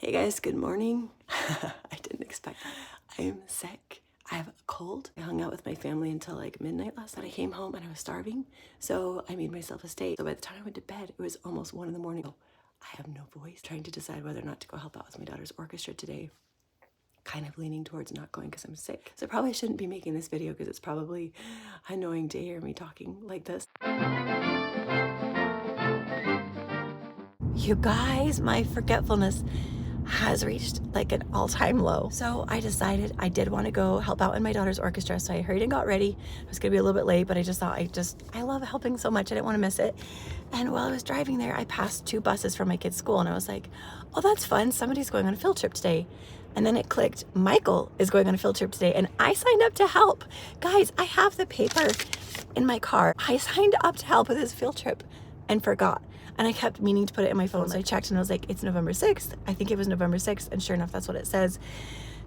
Hey guys, good morning. I didn't expect that. I'm sick. I have a cold. I hung out with my family until like midnight last night. I came home and I was starving, so I made myself a steak. So by the time I went to bed, it was almost 1 in the morning. I have no voice. Trying to decide whether or not to go help out with my daughter's orchestra today. Kind of leaning towards not going because I'm sick. So I probably shouldn't be making this video because it's probably annoying to hear me talking like this. You guys, my forgetfulness has reached like an all-time low. So I decided I did want to go help out in my daughter's orchestra. So I hurried and got ready. I was gonna be a little bit late, but I just thought I love helping so much. I didn't want to miss it. And while I was driving there, I passed 2 buses from my kid's school and I was like, oh, that's fun. Somebody's going on a field trip today. And then it clicked, Michael is going on a field trip today and I signed up to help. Guys, I have the paper in my car. I signed up to help with his field trip and forgot. And I kept meaning to put it in my phone. So I checked and I was like, it's November 6th. I think it was November 6th. And sure enough, that's what it says.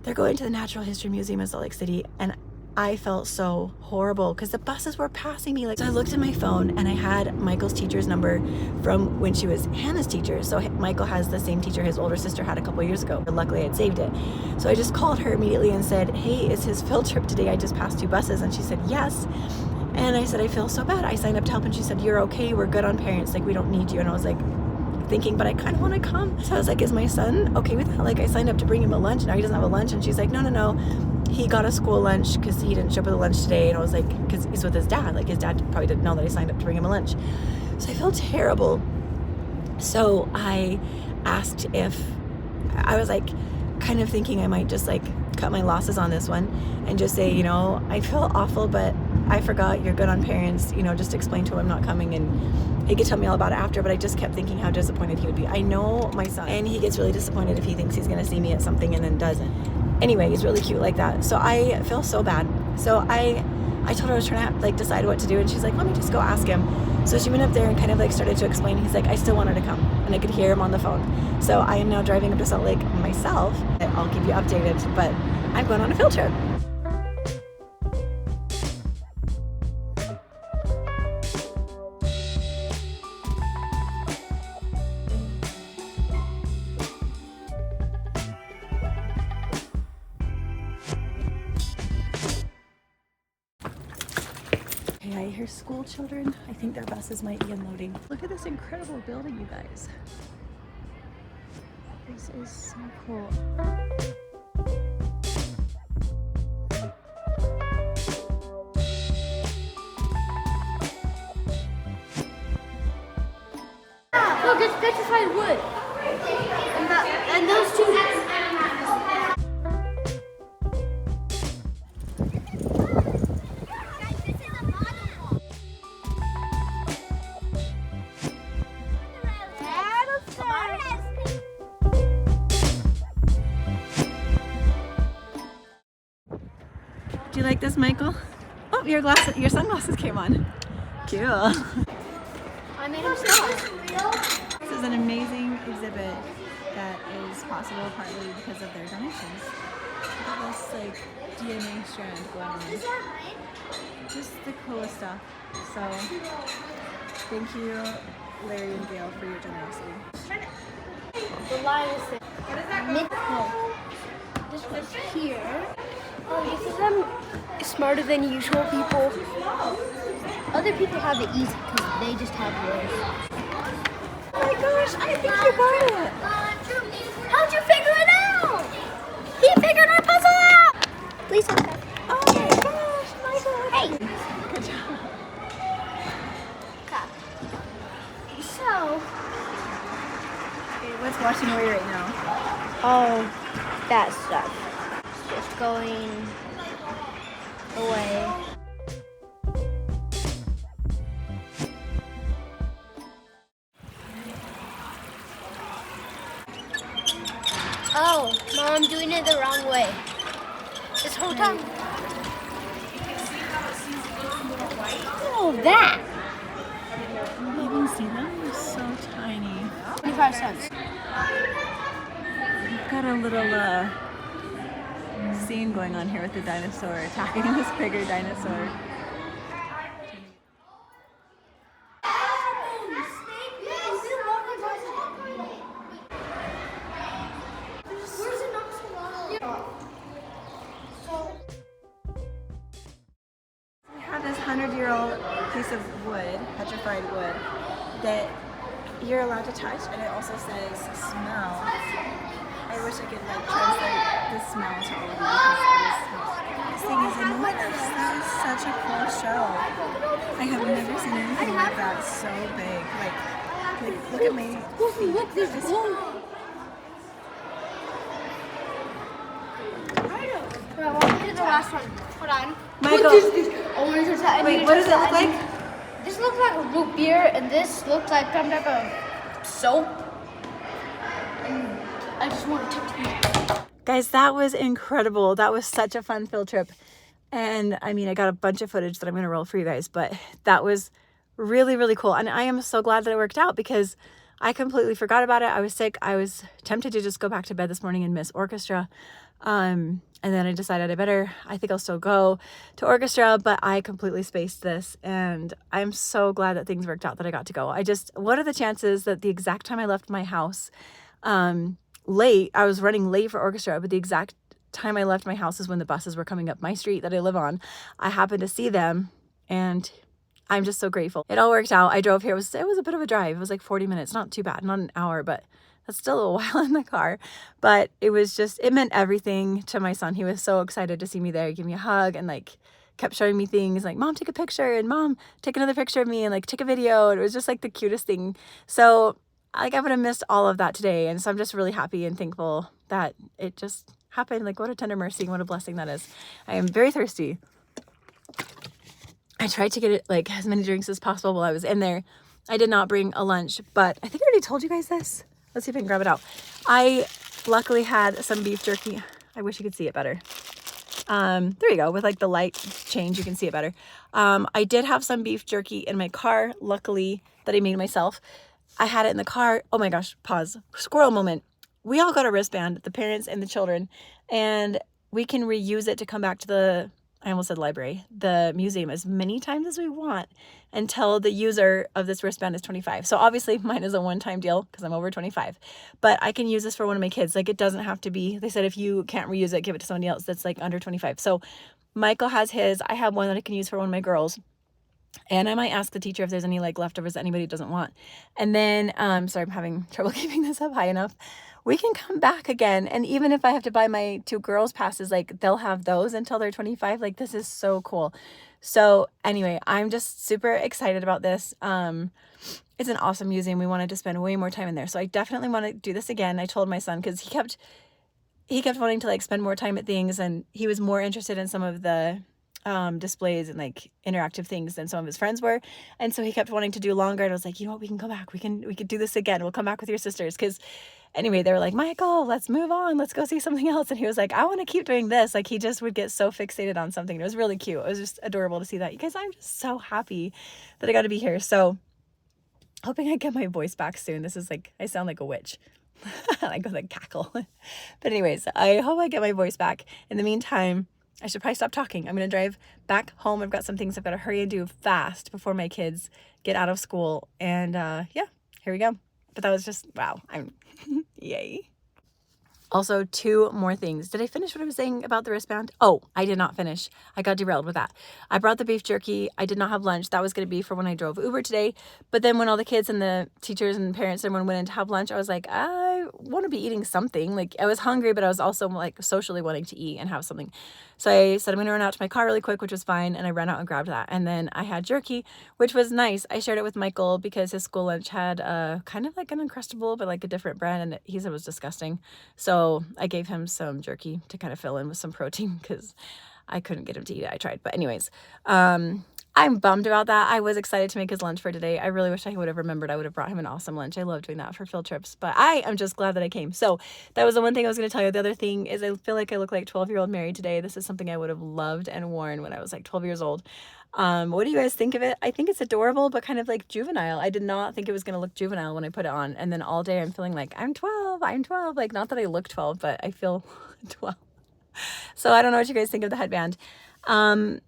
They're going to the Natural History Museum in Salt Lake City. And I felt so horrible because the buses were passing me. So I looked at my phone and I had Michael's teacher's number from when she was Hannah's teacher. So Michael has the same teacher his older sister had a couple years ago. But luckily I had saved it. So I just called her immediately and said, hey, is his field trip today? I just passed 2 buses. And she said, yes. And I said, I feel so bad. I signed up to help. And she said, you're okay. We're good on parents. Like, we don't need you. And I was like thinking, but I kind of want to come. So I was like, is my son okay with that? Like, I signed up to bring him a lunch. Now he doesn't have a lunch. And she's like, no. He got a school lunch because he didn't show up with a lunch today. And I was like, because he's with his dad. Like, his dad probably didn't know that I signed up to bring him a lunch. So I felt terrible. So I asked if, I was like kind of thinking I might just like cut my losses on this one and just say, I feel awful, but I forgot, you're good on parents, just explain to him I'm not coming, and he could tell me all about it after. But I just kept thinking how disappointed he would be. I know my son, and he gets really disappointed if he thinks he's gonna see me at something and then doesn't. Anyway, he's really cute like that. So I feel so bad. So I told her I was trying to like decide what to do, and she's like, let me just go ask him. So she went up there and kind of like started to explain. He's like, I still want her to come, and I could hear him on the phone. So I am now driving up to Salt Lake myself. I'll keep you updated, but I'm going on a field trip. I hear school children. I think their buses might be unloading. Look at this incredible building, you guys. This is so cool. Look, it's petrified wood. And those 2. Do you like this, Michael? Oh, your sunglasses came on. Cool. I made them stop. This is an amazing exhibit that is possible partly because of their donations. Look at this like DNA strand going on. Just the coolest stuff. So thank you, Larry and Gail, for your generosity. The line is there. What is that? This was here. Oh, this is them smarter than usual people. Other people have it easy because they just have yours. Oh my gosh, I think you got it. How'd you figure it out? He figured our puzzle out. Please help us. Oh my gosh, Michael. Hey. Good job. Okay. So. Okay, what's washing away right now? Oh, that stuff. It's just going away. Oh, Mom, I'm doing it the wrong way. This whole time. Oh, that. You can see them? They're so tiny. 25 cents. We've got a little scene going on here with the dinosaur attacking this bigger dinosaur. literal piece of wood, petrified wood, that you're allowed to touch, and it also says smell. I wish I could like translate the smell to all of you because this thing is enormous. That is such a cool show. I have never seen anything like that so big. Like look at me. Look, there's this one. I want to do the last one. Hold on. Michael. What is this? Oh my God. Wait, what does it look like? This looks like a root beer, and this looks like some type of soap. I just want to touch it. Guys, that was incredible. That was such a fun field trip. And I mean, I got a bunch of footage that I'm going to roll for you guys, but that was really, really cool. And I am so glad that it worked out because I completely forgot about it. I was sick. I was tempted to just go back to bed this morning and miss orchestra. And then I decided I think I'll still go to orchestra, but I completely spaced this, and I'm so glad that things worked out that I got to go. What are the chances that the exact time I left my house, late, I was running late for orchestra, but the exact time I left my house is when the buses were coming up my street that I live on. I happened to see them, and I'm just so grateful. It all worked out. I drove here. It was a bit of a drive. It was like 40 minutes, not too bad, not an hour, but that's still a while in the car. But it meant everything to my son. He was so excited to see me there, give me a hug, and like kept showing me things like, Mom, take a picture, and Mom, take another picture of me, and like take a video. And it was just like the cutest thing. So like I would have missed all of that today. And so I'm just really happy and thankful that it just happened. Like what a tender mercy and what a blessing that is. I am very thirsty. I tried to get it like as many drinks as possible while I was in there. I did not bring a lunch, but I think I already told you guys this. Let's see if I can grab it out. I luckily had some beef jerky. I wish you could see it better. There you go. With like the light change, you can see it better. I did have some beef jerky in my car, luckily, that I made myself. I had it in the car. Oh my gosh, pause. Squirrel moment. We all got a wristband, the parents and the children, and we can reuse it to come back to I almost said library, the museum as many times as we want until the user of this wristband is 25. So obviously mine is a one-time deal because I'm over 25, but I can use this for one of my kids. Like it doesn't have to be, they said, if you can't reuse it, give it to somebody else that's like under 25. So Michael has his, I have one that I can use for one of my girls. And I might ask the teacher if there's any like leftovers that anybody doesn't want. And then, sorry, I'm having trouble keeping this up high enough. We can come back again. And even if I have to buy my 2 girls passes, like they'll have those until they're 25. Like this is so cool. So anyway, I'm just super excited about this. It's an awesome museum. We wanted to spend way more time in there. So I definitely want to do this again. I told my son, because he kept wanting to like spend more time at things, and he was more interested in some of the displays and like interactive things than some of his friends were. And so he kept wanting to do longer, and I was like, you know what, we can go back. We could do this again. We'll come back with your sisters. Because anyway, they were like, Michael, let's move on. Let's go see something else. And he was like, I want to keep doing this. Like he just would get so fixated on something. It was really cute. It was just adorable to see that. You guys, I'm just so happy that I got to be here. So hoping I get my voice back soon. This is like, I sound like a witch. I go like cackle. But anyways, I hope I get my voice back. In the meantime, I should probably stop talking. I'm going to drive back home. I've got some things I've got to hurry and do fast before my kids get out of school. And yeah, here we go. But that was just, wow. Yay. Also, 2 more things. Did I finish what I was saying about the wristband? Oh, I did not finish. I got derailed with that. I brought the beef jerky. I did not have lunch. That was going to be for when I drove Uber today. But then when all the kids and the teachers and parents, everyone went in to have lunch, I was like, I want to be eating something. Like I was hungry, but I was also like socially wanting to eat and have something. So I said, I'm going to run out to my car really quick, which was fine. And I ran out and grabbed that. And then I had jerky, which was nice. I shared it with Michael because his school lunch had kind of like an Uncrustable, but like a different brand. And he said it was disgusting. So I gave him some jerky to kind of fill in with some protein because I couldn't get him to eat it. I tried. But anyways, I'm bummed about that. I was excited to make his lunch for today. I really wish I would have remembered. I would have brought him an awesome lunch. I love doing that for field trips, but I am just glad that I came. So that was the one thing I was going to tell you. The other thing is I feel like I look like 12-year-old Mary today. This is something I would have loved and worn when I was like 12 years old. What do you guys think of it? I think it's adorable, but kind of like juvenile. I did not think it was going to look juvenile when I put it on. And then all day I'm feeling like I'm 12. Like not that I look 12, but I feel 12. So I don't know what you guys think of the headband. And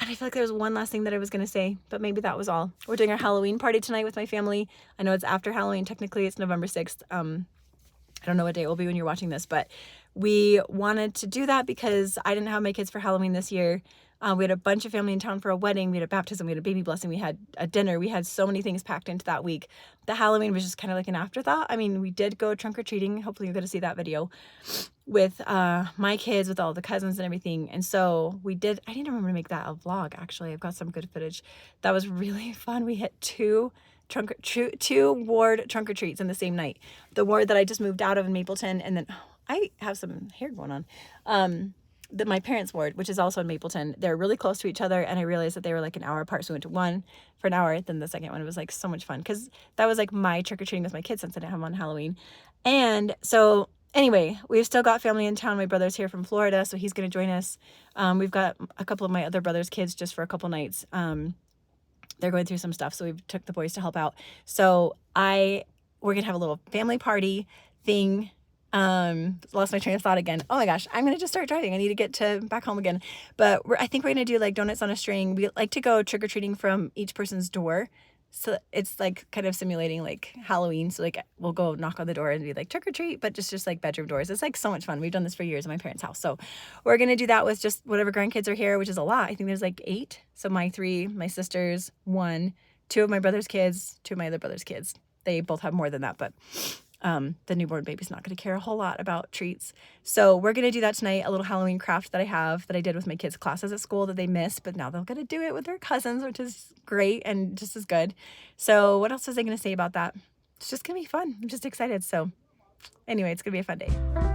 I feel like there was one last thing that I was going to say, but maybe that was all. We're doing our Halloween party tonight with my family. I know it's after Halloween. Technically, it's November 6th. I don't know what day it will be when you're watching this, but we wanted to do that because I didn't have my kids for Halloween this year. We had a bunch of family in town for a wedding. We had a baptism. We had a baby blessing. We had a dinner. We had so many things packed into that week. The Halloween was just kind of like an afterthought. I mean, we did go trunk or treating. Hopefully you're going to see that video with my kids, with all the cousins and everything. And so we did, I didn't remember to make that a vlog, actually. I've got some good footage. That was really fun. We hit two ward trunk or treats in the same night. The ward that I just moved out of in Mapleton, and then I have some hair going on. My parents' ward, which is also in Mapleton, they're really close to each other, and I realized that they were like an hour apart, so we went to one for an hour, then the second one. It was like so much fun, because that was like my trick-or-treating with my kids since I didn't have them on Halloween. And so anyway, we've still got family in town. My brother's here from Florida, so he's going to join us. We've got a couple of my other brother's kids just for a couple nights. They're going through some stuff, so we took the boys to help out. So we're gonna have a little family party thing. Lost my train of thought again. Oh my gosh, I'm gonna just start driving. I need to get back home again. But I think we're gonna do like donuts on a string. We like to go trick-or-treating from each person's door. So it's like kind of simulating like Halloween. So like we'll go knock on the door and be like trick or treat, but just like bedroom doors. It's like so much fun. We've done this for years at my parents' house. So we're going to do that with just whatever grandkids are here, which is a lot. I think there's like 8. So my 3, my sisters, 1, 2 of my brother's kids, 2 of my other brother's kids. They both have more than that, but the newborn baby's not going to care a whole lot about treats. So we're going to do that tonight, a little Halloween craft that I did with my kids' classes at school that they missed, but now they're going to do it with their cousins, which is great and just as good. So what else was I going to say about that? It's just going to be fun. I'm just excited. So anyway, it's going to be a fun day.